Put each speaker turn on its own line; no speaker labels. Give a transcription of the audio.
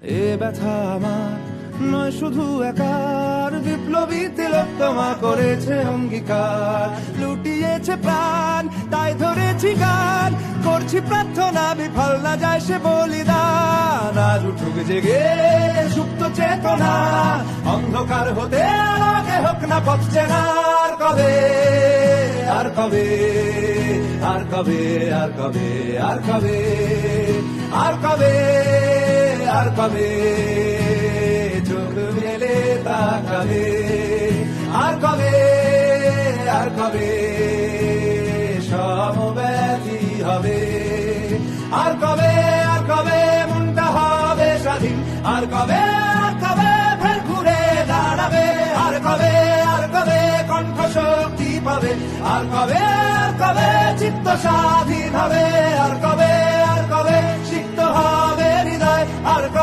এ ব্যথা আমার নয় শুধু একার, বিপ্লবী তিলোত্তমা করেছে অঙ্গীকার, লুটিয়েছে প্রাণ তাই ধরেছি গান, করছি প্রার্থনা বিফল না যায় সে বলিদান। আজ উঠুক জেগে সুপ্ত চেতনা, অন্ধকার হতে আলোকে হোক না পথ চেনা। আর কবে, আর কবে, আর কবে, আর কবে, আর কবে, আর কবে, আর কবে চোখ মেলে তাকাবে, আর কবে, আর কবে সমব্যথী হবে, আর কবে, আর কবে মনটা হবে স্বাধীন, আর কবে, আর কবে ফের ঘুরে দাঁড়াবে, আর কবে, আর কবে কণ্ঠ শক্তি পাবে, আর কবে, আর কবে চিত্ত স্বাধীন হবে, আর কবে, আর কবে সিক্ত হবে হৃদয়, আর কবে